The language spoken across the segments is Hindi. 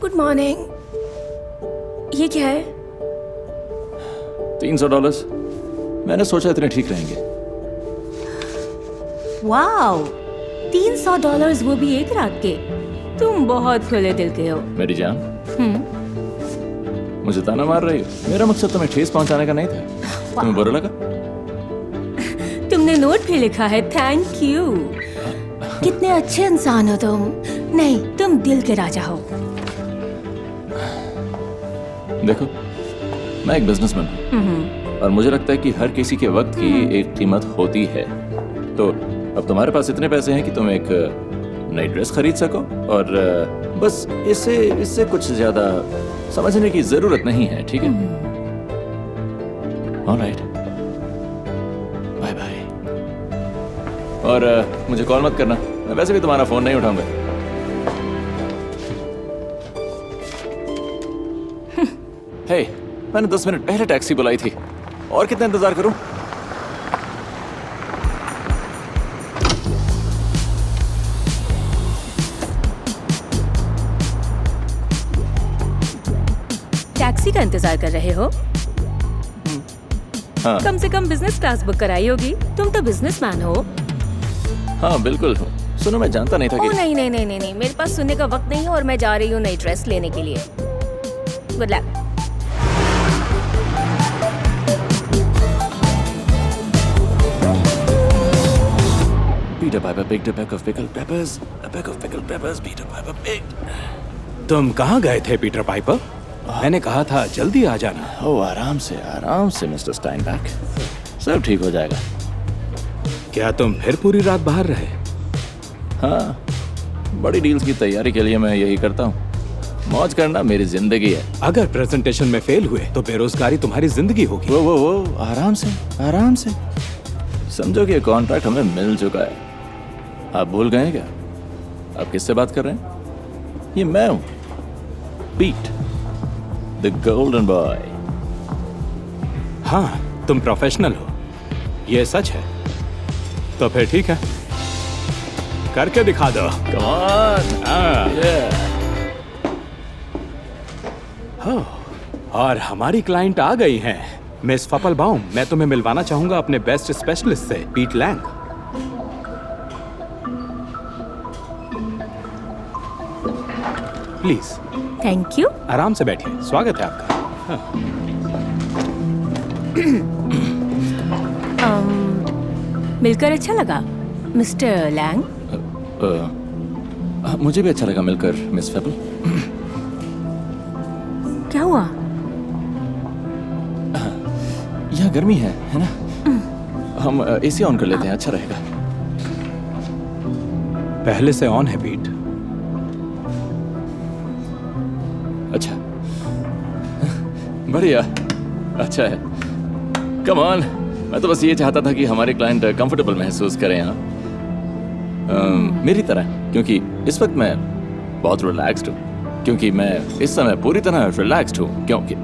Good morning. ये क्या है? $300। मैंने सोचा इतने ठीक रहेंगे। वाओ, $300 वो भी एक रात के। तुम बहुत खुले दिल के हो। मेरी जान, मुझे ताना मार रही हो? मेरा मकसद तुम्हें ठेस पहुंचाने का नहीं था। तुम्हें बुरा लगा? तुमने नोट भी लिखा है, थैंक यू। कितने अच्छे इंसान हो तुम। नहीं, तुम दिल के राजा हो। देखो, मैं एक बिजनेसमैन हूँ और मुझे लगता है कि हर किसी के वक्त की एक कीमत होती है। तो अब तुम्हारे पास इतने पैसे हैं कि तुम एक नई ड्रेस खरीद सको और बस इससे कुछ ज्यादा समझने की जरूरत नहीं है, ठीक है? Alright, bye bye. और मुझे कॉल मत करना, मैं वैसे भी तुम्हारा फोन नहीं उठाऊंगा। हे, मैंने 10 मिनट पहले टैक्सी बुलाई थी। और कितना इंतजार करूं? टैक्सी का इंतजार कर रहे हो? हाँ। कम से कम बिजनेस क्लास बुक कराई होगी। तुम तो बिजनेसमैन हो। हाँ बिल्कुल हूँ। सुनो, मैं जानता नहीं था कि... ओह नहीं नहीं नहीं नहीं नहीं, मेरे पास सुनने का वक्त नहीं है और मैं जा रही हूँ नई ड्रेस लेने के लिए। Good luck. Peter Piper picked a peck of pickled peppers. A peck of pickled peppers. Peter Piper picked. तुम कहाँ गए थे पीटर पाइपर? मैंने कहा था जल्दी आ जाना। ओह, आराम से मिस्टर स्टाइनबैक, सब ठीक हो जाएगा। क्या तुम फिर पूरी रात बाहर रहे? हाँ, बड़ी डील्स की तैयारी के लिए मैं यही करता हूँ। मौज करना मेरी जिंदगी है। अगर प्रेजेंटेशन में फेल हुए तो बेरोजगारी तुम्हारी जिंदगी होगी। वो आराम से समझो कि ये कॉन्ट्रैक्ट हमें मिल चुका है। आप भूल गए क्या? आप किससे बात कर रहे हैं? ये मैं हूँ, पीट द गोल्डन बॉय। हाँ, तुम प्रोफेशनल हो, ये सच है। तो फिर ठीक है, करके दिखा दो। Come on. Yeah. हो, और हमारी क्लाइंट आ गई हैं। मिस फपलबाउम, मैं तुम्हें मिलवाना चाहूंगा अपने बेस्ट स्पेशलिस्ट से, पीट लैंग। Please thank you. आराम से बैठिए, स्वागत है आपका। मिलकर अच्छा लगा मिस्टर लैंग। मुझे भी अच्छा लगा मिलकर मिस फेबल। क्या हुआ? यहाँ गर्मी है ना? हम एसी ऑन कर लेते हैं, अच्छा रहेगा। पहले से ऑन है पीट। अच्छा, बढ़िया, अच्छा है। कम ऑन, मैं तो बस ये चाहता था कि हमारे क्लाइंट कंफर्टेबल महसूस करें यहाँ, मेरी तरह, क्योंकि इस वक्त मैं बहुत रिलैक्स्ड हूँ। क्योंकि मैं इस समय पूरी तरह रिलैक्स्ड हूँ, क्योंकि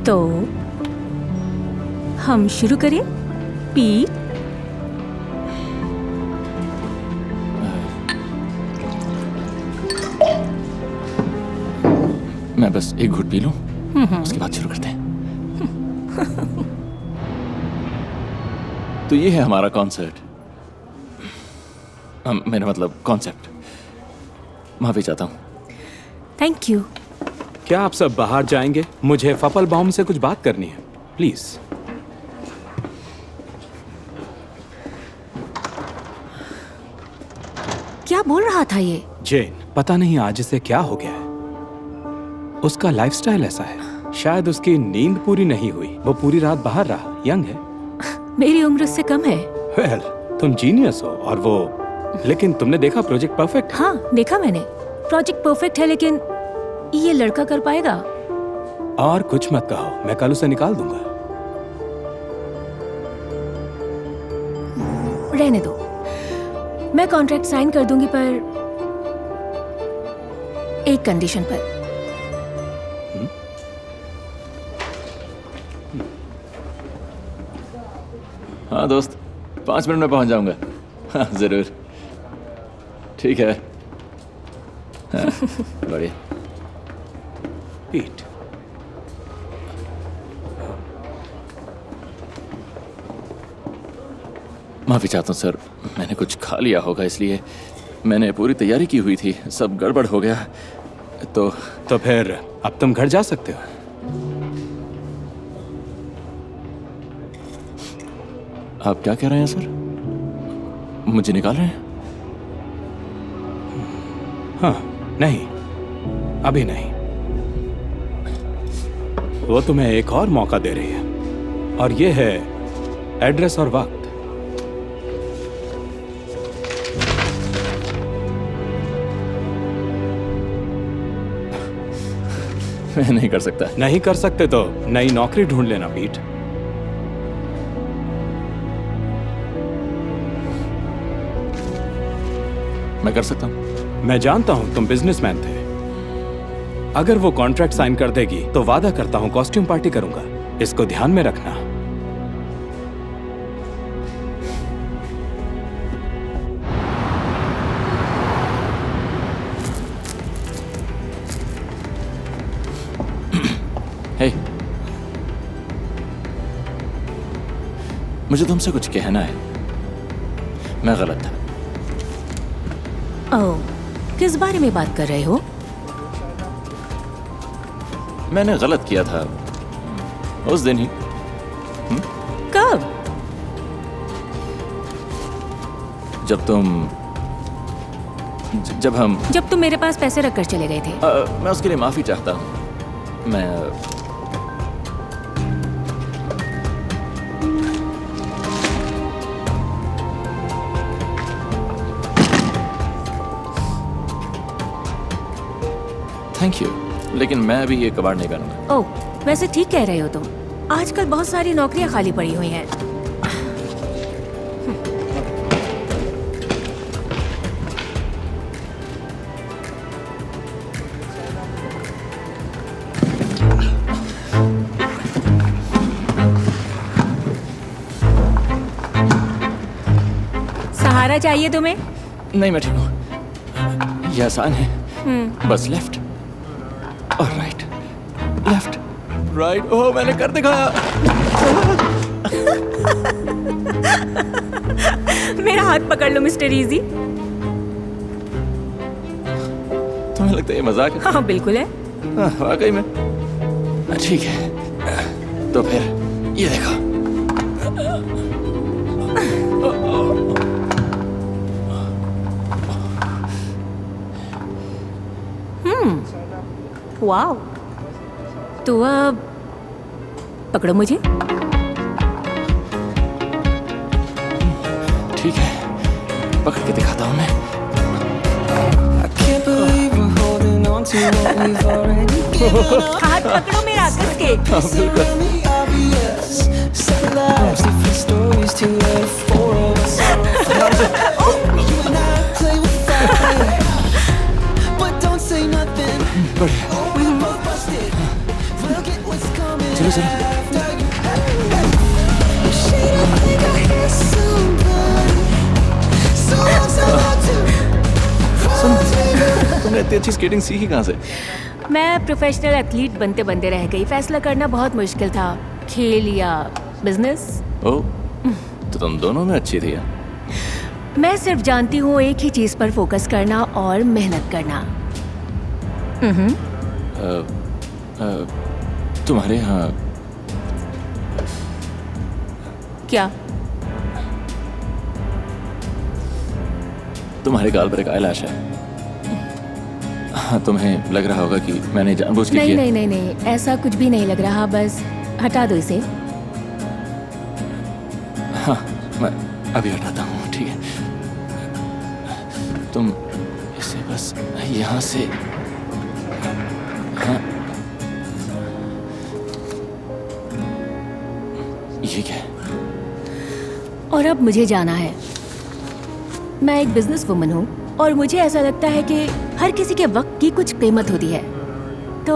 तो हम शुरू करें पीट? मैं बस एक घूंट पी लूं, उसके बाद शुरू करते हैं। तो ये है हमारा कॉन्सर्ट, मेरा मतलब कॉन्सेप्ट। माफी चाहता हूँ। Thank you. क्या आप सब बाहर जाएंगे? मुझे फपलबाउम से कुछ बात करनी है, प्लीज। क्या बोल रहा था ये? जेन, पता नहीं आज इसे क्या हो गया है। उसका लाइफस्टाइल ऐसा है, शायद उसकी नींद पूरी नहीं हुई, वो पूरी रात बाहर रहा। यंग है, मेरी उम्र उससे कम है। वेल, तुम जीनियस हो और वो, लेकिन तुमने देखा प्रोजेक्ट परफेक्ट? हाँ, देखा मैंने। प्रोजेक्ट परफेक्ट है, लेकिन ये लड़का कर पाएगा? और कुछ मत कहो, मैं कल उसे निकाल दूंगा। रहने दो, मैं कॉन्ट्रैक्ट साइन कर दूंगी, पर एक कंडीशन पर। हाँ दोस्त, 5 मिनट में पहुंच जाऊंगा। हाँ जरूर, ठीक है। हाँ, बढ़िया। पीट, माफी चाहता हूँ सर, मैंने कुछ खा लिया होगा, इसलिए मैंने पूरी तैयारी की हुई थी, सब गड़बड़ हो गया। तो फिर अब तुम घर जा सकते हो। आप क्या कह रहे हैं सर? मुझे निकाल रहे हैं? हाँ, नहीं, अभी नहीं। वो तुम्हें एक और मौका दे रही है, और ये है एड्रेस और वक्त। मैं नहीं कर सकता। नहीं कर सकते तो नई नौकरी ढूंढ लेना पीट। मैं कर सकता हूँ। मैं जानता हूं तुम बिजनेसमैन थे। अगर वो कॉन्ट्रैक्ट साइन कर देगी तो वादा करता हूं कॉस्ट्यूम पार्टी करूंगा। इसको ध्यान में रखना। हे, मुझे तुमसे कुछ कहना है। मैं गलत था। ओह, किस बारे में बात कर रहे हो? मैंने गलत किया था उस दिन ही। कब? जब तुम मेरे पास पैसे रखकर चले गए थे। मैं उसके लिए माफी चाहता हूँ। मैं थैंक यू, लेकिन मैं अभी ये कबाड़ नहीं पहनूंगा। ओह, वैसे ठीक कह रहे हो तुम। आजकल बहुत सारी नौकरियां खाली पड़ी हुई हैं। सहारा चाहिए तुम्हें? नहीं, मैं ठीक हूँ। ये आसान है। बस लेफ्ट और राइट, लेफ्ट राइट। ओह, मैंने कर दिखाया। मेरा हाथ पकड़ लो मिस्टर इजी। तुम्हें लगता है ये मजाक है? हाँ बिल्कुल है। हाँ, वाकई में। ठीक है, तो फिर ये देखो। वाओ, तो अब पकड़ो मुझे। ठीक है, पकड़ के दिखाता हूँ मैं। हाथ पकड़ो मेरा, कस के। चलो चलो। तुमने इतनी अच्छी स्केटिंग सीखी कहाँ से? मैं प्रोफेशनल एथलीट बनते बनते रह गई। फैसला करना बहुत मुश्किल था, खेल या बिजनेस। ओह, तो तुम दोनों में अच्छी थी यार। मैं सिर्फ जानती हूँ एक ही चीज पर फोकस करना और मेहनत करना। तुम्हारे यहाँ क्या? तुम्हारे गाल पर एक आईलैश है। हाँ, तुम्हें लग रहा होगा कि मैंने जानबूझ के नहीं किया। नहीं नहीं नहीं, ऐसा कुछ भी नहीं लग रहा। बस हटा दो इसे। हाँ, मैं अभी हटाता हूँ। ठीक है, तुम इसे बस यहाँ से। हाँ, ये क्या है? और अब मुझे जाना है। मैं एक बिजनेस वुमन हूँ और मुझे ऐसा लगता है कि हर किसी के वक्त की कुछ कीमत होती है। तो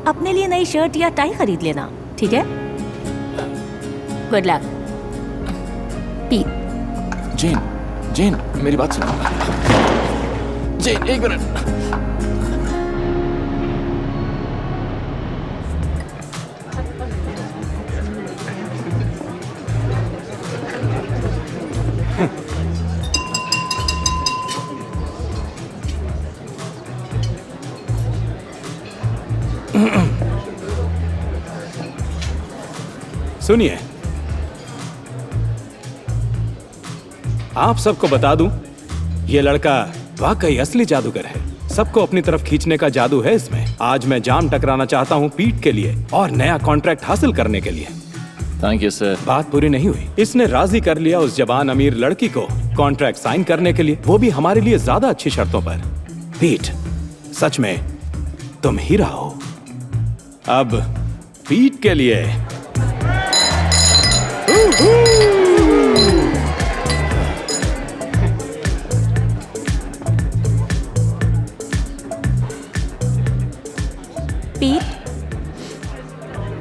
अपने लिए नई शर्ट या टाई खरीद लेना, ठीक है? Good luck. पीट। जेन, जेन, मेरी बात सुनो। जेन, एक मिनट। सुनिए, आप सबको बता दूं, ये लड़का वाकई असली जादूगर है। सबको अपनी तरफ खींचने का जादू है इसमें। आज मैं जाम टकराना चाहता हूं पीट के लिए और नया कॉन्ट्रैक्ट हासिल करने के लिए। Thank you sir. बात पूरी नहीं हुई। इसने राजी कर लिया उस जवान अमीर लड़की को कॉन्ट्रैक्ट साइन करने के लिए, वो भी हमारे लिए ज्यादा अच्छी शर्तों पर। पीट, सच में तुम हीरा हो। अब पीट के लिए पीट,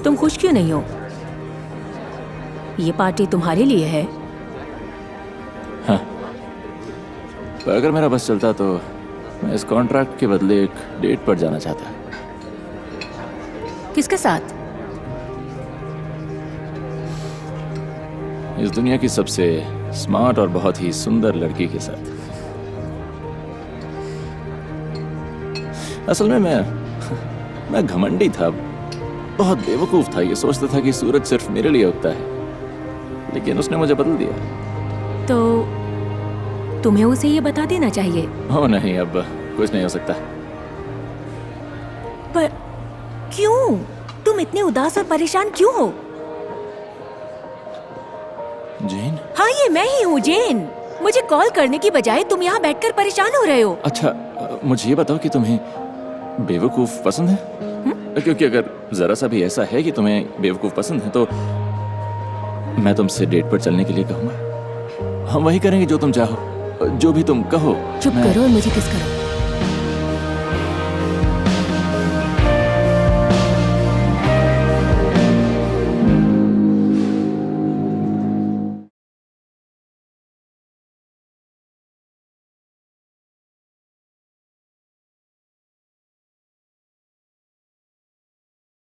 तुम खुश क्यों नहीं हो? ये पार्टी तुम्हारे लिए है। पर अगर मेरा बस चलता तो मैं इस कॉन्ट्रैक्ट के बदले एक डेट पर जाना चाहता। किसके साथ? इस दुनिया की सबसे स्मार्ट और बहुत ही सुंदर लड़की के साथ। असल में मैं घमंडी था, बहुत बेवकूफ था। ये सोचता था कि सूरज सिर्फ मेरे लिए उगता है, लेकिन उसने मुझे बदल दिया। तो तुम्हें उसे ये बता देना चाहिए। हो नहीं, अब कुछ नहीं हो सकता। पर क्यों? तुम इतने उदास और परेशान क्यों हो? जेन? हाँ, ये मैं ही हूँ, जेन। मुझे कॉल करने की बजाय तुम यहाँ बैठकर परेशान हो रहे हो। अच्छा, मुझे ये बताओ कि तुम्हें बेवकूफ पसंद है? क्योंकि अगर जरा सा भी ऐसा है कि तुम्हें बेवकूफ पसंद है तो मैं तुमसे डेट पर चलने के लिए कहूंगा। हम वही करेंगे जो तुम चाहो, जो भी तुम कहो। चुप करो और मुझे किस करो।